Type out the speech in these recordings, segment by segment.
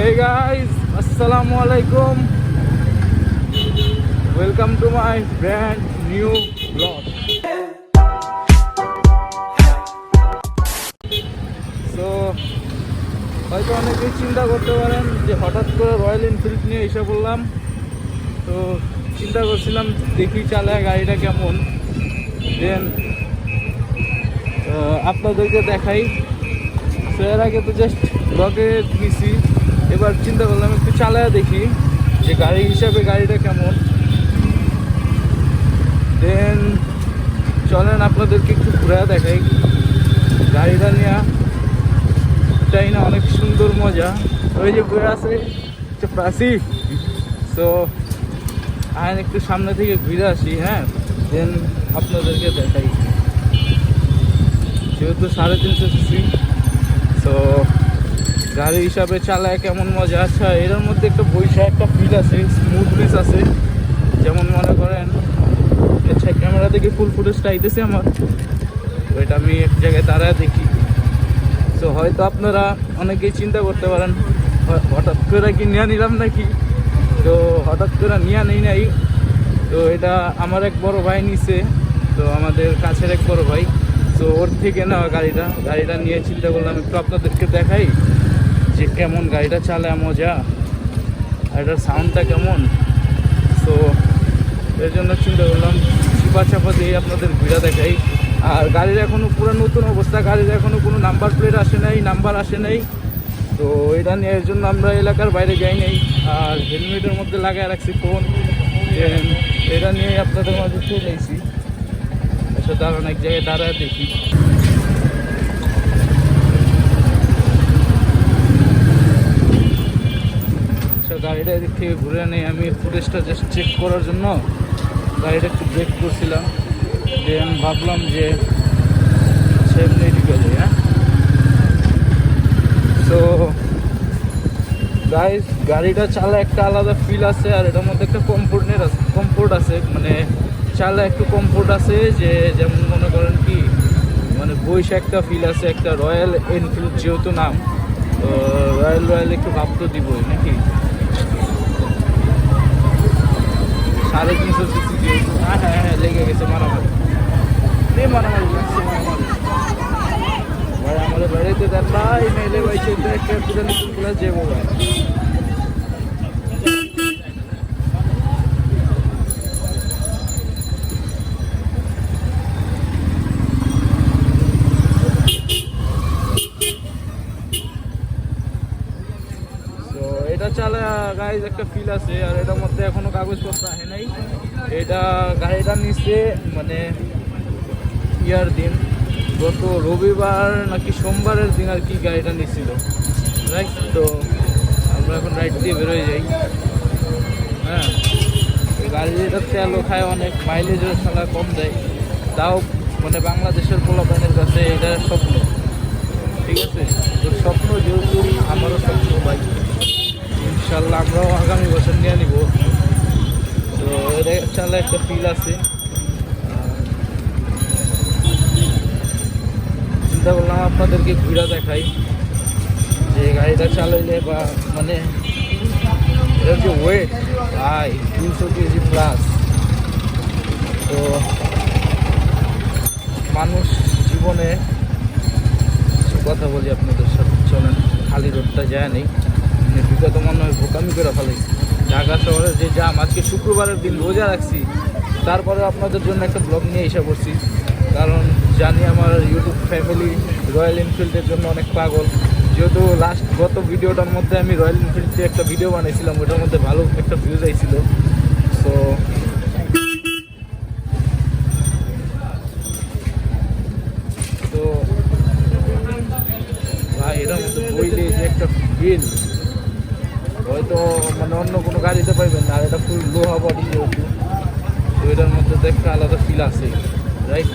Hey guys, Assalamualaikum. Welcome to my brand new vlog. So, হয়তো অনেকেই চিন্তা করতে পারেন যে হঠাৎ করে রয়্যাল এনফিল্ড নিয়ে এসে বললাম। তো চিন্তা করছিলাম দেখি চালায় গাড়িটা কেমন, দেন আপনাদেরকে দেখাই। তো এর আগে তো জাস্ট ব্লগে নিছি, এবার চিন্তা করলাম একটু চালায় দেখি যে গাড়ি হিসাবে গাড়িটা কেমন। দেন চলেন আপনাদেরকে একটু ঘুরে দেখাই গাড়িটা নিয়ে। তাই না, অনেক সুন্দর মজা। ওই যে ঘুরে আছে প্রাসি। তো আইন একটু সামনে থেকে ঘুরে আসি, হ্যাঁ, দেন আপনাদেরকে দেখাই। যেহেতু 350 সিসি, তো গাড়ি হিসাবে চালায় কেমন মজা। আচ্ছা, এটার মধ্যে একটা বৈশা একটা ফিল আছে, স্মুথনেস আছে। যেমন মনে করেন, আচ্ছা ক্যামেরা থেকে ফুল ফুটেজটা আইতেছে আমার, ওইটা আমি এক জায়গায় দাঁড়ায় দেখি। তো হয়তো আপনারা অনেকেই চিন্তা করতে পারেন হঠাৎ করে কি নিয়ে নিলাম নাকি। তো হঠাৎ করে নিয়ে নেই নাই, তো এটা আমার এক বড় ভাই নিছে, তো আমাদের কাছের এক বড় ভাই। তো ওর থেকে নেওয়া গাড়িটা নিয়ে চিন্তা করলাম একটু আপনাদেরকে দেখাই যে কেমন গাড়িটা চালায় মজা, আর এটার সাউন্ডটা কেমন। তো এর জন্য চিন্তা করলাম চাপা দিয়ে আপনাদের ভিড়া দেখাই। আর গাড়ির এখনও পুরো নতুন অবস্থা, গাড়ির এখনও কোনো নাম্বার প্লেট আসে নাই, নাম্বার আসে নাই। তো এটা নিয়ে এর জন্য আমরা এলাকার বাইরে যাই নাই, আর হেলমেটের মধ্যে লাগায় রাখছি ফোন। এটা নিয়ে আপনাদের মাঝে চলে এসেছি। আচ্ছা দাঁড়ান, এক জায়গায় দাঁড়ায় দেখি। আচ্ছা, গাড়িটা এদিক থেকে ঘুরে নেই, আমি ফুটেজটা জাস্ট চেক করার জন্য গাড়িটা একটু ব্রেক করছিলাম। দেন ভাবলাম যে সেমনি এদিকে যাই। হ্যাঁ, তো গাইস গাড়িটা চালা একটা আলাদা ফিল আছে, আর এটার মধ্যে একটা কমফোর্ট আছে, মানে চালা একটু কমফোর্ট আছে। যে যেমন মনে করেন কি, মানে বইসা একটা ফিল আছে, একটা রয়্যাল এনফিল্ড যেহেতু নাম, তো রয়্যাল একটু ভাব তো দিবই নাকি। 350 সিসি যেহেতু, হ্যাঁ লেগে গেছে মারামারি লাগছে ভাই। আমাদের বাড়িতে দেন ভাই, মেলে ভাই সেটা একটা ক্লাস যাবো ভাই। এটা চালা গাইজ একটা ফিল আছে, আর এটার মধ্যে এখনো কাগজপত্র আসে নাই। এটা গাড়িটা নিচ্ছে মানে ইয়ার দিন, গত রবিবার নাকি সোমবারের দিন আর কি গাড়িটা নিচ্ছিল, রাইট। তো আমরা এখন রাইড দিয়ে বেরোয় যাই। হ্যাঁ, গাড়িটা তেলও খায় অনেক, মাইলেজও খেলা কম দেয়, তাও মানে বাংলাদেশের পোলাপানের কাছে এটা স্বপ্ন। ঠিক আছে, তোর স্বপ্ন যেহেতু আমারও স্বপ্ন ভাই, ইনশাল্লাহ আমরাও আগামী বছর নিয়ে নিব। তো এটা চালা একটা ফিল আছে। চিন্তা করলাম আপনাদেরকে ঘুরা দেখাই যে গাড়িটা চালাইলে বা মানে এর যে ওয়েট ভাই 200 কেজি প্লাস। তো মানুষ জীবনে কথা বলি আপনাদের সাথে, চলেন খালি রোডটা যায় নেই। বিগত মনে হয় বোকামি করে ফেলেছি। ঢাকা শহরের যে জাম, আজকে শুক্রবারের দিন রোজা রাখছি, তারপরে আপনাদের জন্য একটা ব্লগ নিয়ে এসে পড়ছি। কারণ জানি আমার ইউটিউব ফ্যামিলি রয়্যাল এনফিল্ডের জন্য অনেক পাগল। যেহেতু গত ভিডিওটার মধ্যে আমি রয়্যাল এনফিল্ডে একটা ভিডিও বানিয়েছিলাম, ওটার মধ্যে ভালো একটা ভিউজ আইছিল। সো তো ভাই এটার মধ্যে বইলে যে একটা ফিল হয়তো মানে অন্য কোনো গাড়িতে পাইবেন না। আর এটা ফুল লোহা বডি যেহেতু, তো এটার মধ্যে তো একটা আলাদা ফিল আছে, রাইট।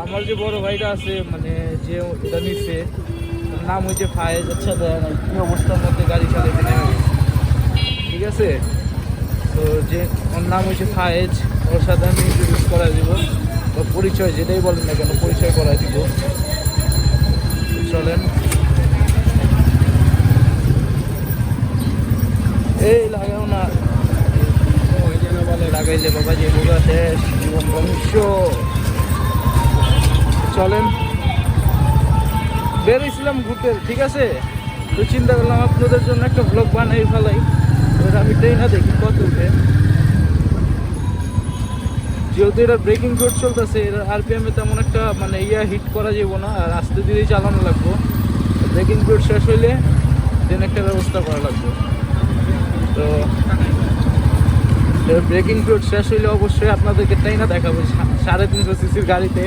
আমার যে বড় ভাইটা আছে, মানে যে এটা নিচ্ছে, নাম হয়েছে ফায়েজ। আচ্ছা কি অবস্থার মধ্যে গাড়ি চালাইতে নেমে গেছে, ঠিক আছে। তো যে ওর নাম হয়েছে ফায়েজ, ওর সাথে আমি ইন্ট্রোডিউস করা দিব। পরিচয় যেটাই বলেন না কেন পরিচয় করা দিব। চলেন এই লাগাও না বলে লাগাইলে বাবা যে বোগা শেষ জীবন ধ্বংস। চলেন বেরিয়েছিলাম ঘুরতে, ঠিক আছে, তো চিন্তা করলাম আপনাদের জন্য একটা ব্লগ বানাই ফেলাই। এবার আমি ট্রেনে দেখি কত উঠে, যেহেতু এটা ব্রেকিং কোড চলতেছে, এর আরপিএমে তেমন একটা মানে হিট করা যাবো না, আর আস্তে ধীরেই চালানো লাগবো। ব্রেকিং কোড শেষ হইলে দেন একটা ব্যবস্থা করা লাগবে। তো ব্রেকিং কোড শেষ হইলে অবশ্যই আপনাদেরকে ট্রেনে দেখাবো 350 সিসির গাড়িতে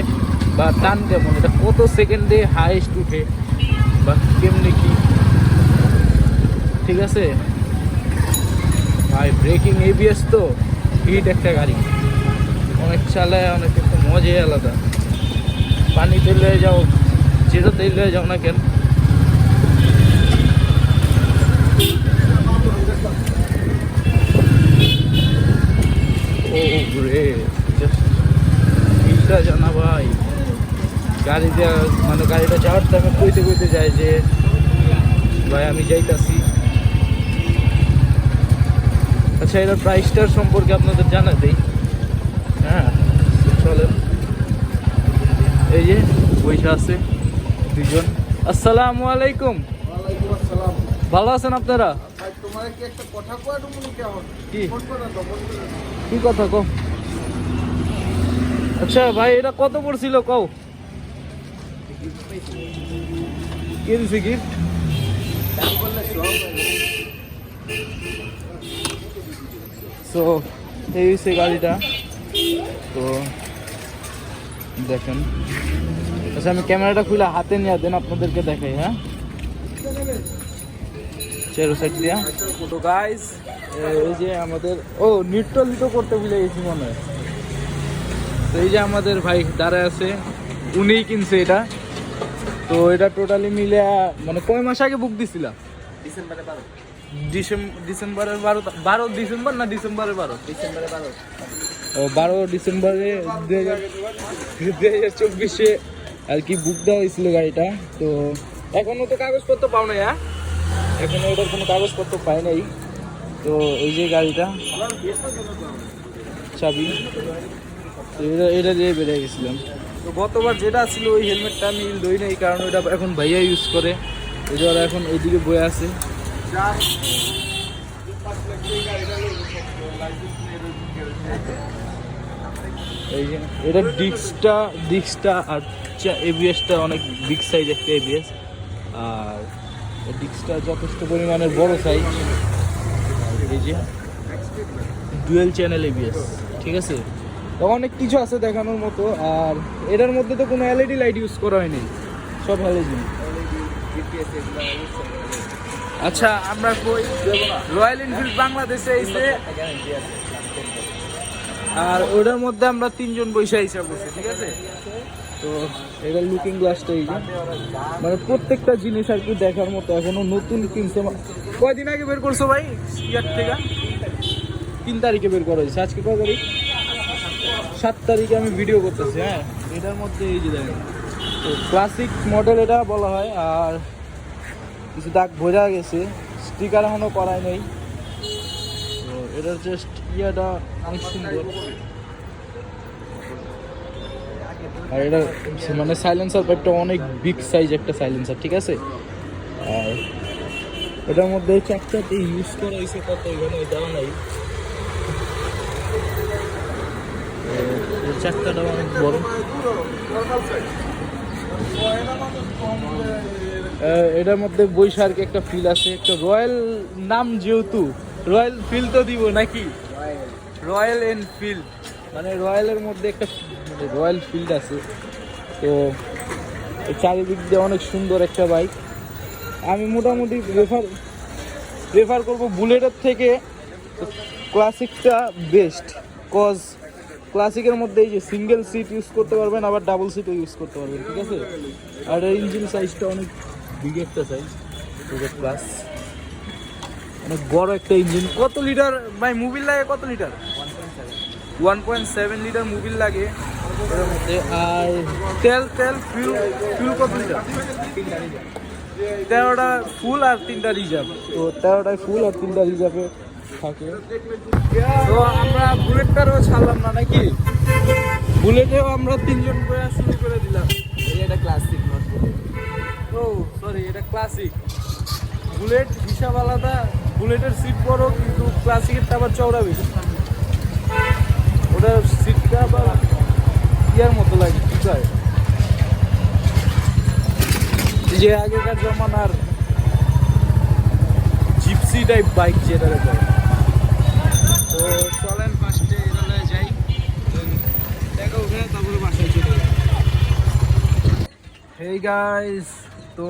বা টান কেমন, এটা কত সেকেন্ডে হাইস্ট উঠে বা কেমনি কি, ঠিক আছে ভাই। ব্রেকিং এবিএস তো হিট একটা গাড়ি, অনেক চালায়, অনেক একটা মজাই আলাদা। পানিতে লয়ে যাও, যেটাতেই লয়ে যাও না কেন। ও রে হিটটা জানা ভাই, গাড়ি দেওয়া মানে গাড়িটা যাওয়ার টাইমে কইতে কইতে যায় যে ভাই আমি যাইতাছি। আচ্ছা এটার প্রাইসটার সম্পর্কে আপনাদের জানা দেই। হ্যাঁ চলেন, এই যে পয়সা আছে দুইজন। আসসালামু আলাইকুম। ওয়ালাইকুম আসসালাম। ভালো আছেন আপনারা? ভাই তোমারে কি একটা কথা কয় তুমি কেমন কি ফোন করে দাও, ফোন করে দাও। কি কথা কও? আচ্ছা ভাই এটা কত পড়ছিল কও? কি দিছে গিফট? দাম বললে সব সো এই হচ্ছে গাড়িটা, তো দেখেন। আচ্ছা আমি ক্যামেরাটা খুলে হাতে নিয়ে দেন আপনাদেরকে দেখাই। হ্যাঁ চেরো সাইড দিয়া। তো গাইস এই যে আমাদের নিউট্রাল তো করতে ভুলে গেছি মনে হয়। তো এই যে আমাদের ভাই দাঁড়ায় আছে, উনিই কিনছে এটা। তো এটা টোটালি মিলে মানে কয় মাস আগে বুক দিছিলাম? ডিসেম্বরে 12। ডিসেম্বরের 12 ডিসেম্বর না ডিসেম্বরের 12? ডিসেম্বরে 12। 12 ডিসেম্বরে 2024-এ আর কি বুক দেওয়া হয়েছিল গাড়িটা। তো এখনো তো কাগজপত্র পাও নাই, হ্যাঁ এখনো ওটার কোনো কাগজপত্র পাই নাই। তো এই যে গাড়িটা চাবি, তো এটা দিয়ে বেরিয়ে গেছিলাম। তো গতবার যেটা ছিল ওই হেলমেটটা আমি লই নাই, কারণ ওইটা এখন ভাইয়া ইউজ করে, ওই যে এখন এইদিকে বয়ে আছে। এই যে এটা ডিস্কটা আর এবিএসটা অনেক বিগ সাইজ একটা এবিএস, আর ডিস্কটা যথেষ্ট পরিমাণের বড় সাইজ। এই যে ডুয়েল চ্যানেল এবিএস, ঠিক আছে। তো অনেক কিছু আছে দেখানোর মতো, আর এটার মধ্যে তো কোনো এলইডি লাইট ইউজ করা হয়নি, সব হ্যালোজেন। আচ্ছা আমরা কই রয়্যাল এনফিল্ড বাংলাদেশে এসে, আর ওটার মধ্যে আমরা 3 জন পয়সা হিসাব করছি, ঠিক আছে। তো এটা লুকিং গ্লাসটা এই যে মানে প্রত্যেকটা জিনিস আর কি দেখার মতো, এখনো নতুন কিনছে। কয়দিন আগে বের করছো ভাই ইয়ার থেকে? 3 তারিখে বের করা হয়েছে। আজকে কয় তারিখ? 7 তারিখে আমি ভিডিও করতেছি। হ্যাঁ এটার মধ্যে এই যে দেখেন, তো ক্লাসিক মডেল এটা বলা হয়, আর কিছু দাগ বোঝা গেছে, স্টিকার এখনো করাই নেই। তো এটার জাস্ট ইয়াটা অনেক সুন্দর, আর এটা মানে সাইলেন্সার পাইপটা অনেক বিগ সাইজ একটা সাইলেন্সার, ঠিক আছে। আর এটার মধ্যে চাকটাতে ইউজ করা হয়েছে কত, এখানে দেওয়া নাই। চাকটাটা অনেক বড়। এটার মধ্যে বৈশাখী একটা ফিল আছে, একটা রয়্যাল নাম, যেহেতু রয়্যাল ফিল তো দিব নাকি, রয়্যাল এনফিল্ড মানে রয়্যালের মধ্যে একটা রয়্যাল ফিল্ড আছে। তো চারিদিক দিয়ে অনেক সুন্দর একটা বাইক। আমি মোটামুটি প্রেফার করব বুলেটের থেকে ক্লাসিকটা বেস্ট, কজ ক্লাসিকের মধ্যে এই যে সিঙ্গেল সিট ইউজ করতে পারবেন, আবার ডাবল সিটও ইউজ করতে পারবেন, ঠিক আছে। আর ইঞ্জিন সাইজটা অনেক বিগ একটা সাইজ, প্লাস অনেক বড় একটা ইঞ্জিন। কত লিটার ভাই মোবিল লাগে? কত লিটার? 1.7 লিটার মোবিল লাগে। এর মধ্যে। আর তেল তেল ফিউল ফিউল কত লিটার? 13টা ফুল আর 3টা রিজার্ভ। তো 13টায় ফুল আর 3টা রিজার্ভে থাকে। তো আমরা বুলেটটারও ছাড়লাম না নাকি, বুলেটেও আমরা 3জন করে শুরু করে দিলাম। এটা ক্লাসিক নট বুলেট। ও সরি, এটা ক্লাসিক। বুলেট হিসাব আলাদা, বুলেটের সিট বড় কিন্তু ক্লাসিকেরটা আবার চওড়া বেশি। ওটার সিটটা আবার ইয়ার মতো লাগে, কি কয় যে আগেকার জমানার জিপসি টাইপ বাইক যেটা কয়। তো চলেন ফার্স্টে এখানে যাই, দেখা উঠে তারপরে বাসায় চলে যাই। হেই গাইস, তো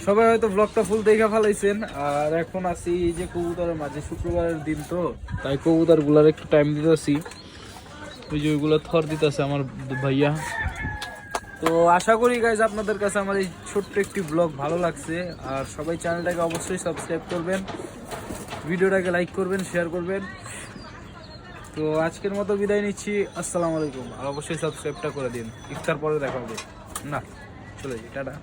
সবাই হয়তো ব্লগটা ফুল দেখে ফেলাইছেন। আর এখন আছি এই যে কবুতরের মাঝে, শুক্রবারের দিন তো তাই কবুতর গুলার একটু টাইম দিতেছি। ওই যে ওইগুলো থর দিতেছে আমার ভাইয়া। তো আশা করি গাইজ আপনাদের কাছে আমার এই ছোট্ট একটি ব্লগ ভালো লাগছে। আর সবাই চ্যানেলটাকে অবশ্যই সাবস্ক্রাইব করবেন, ভিডিওটাকে লাইক করবেন, শেয়ার করবেন। তো আজকের মতো বিদায় নিচ্ছি, আসসালামু আলাইকুম। আর অবশ্যই সাবস্ক্রাইবটা করে দিন। ইফতার পরে দেখা হবে না, চলে যাই, টাটা।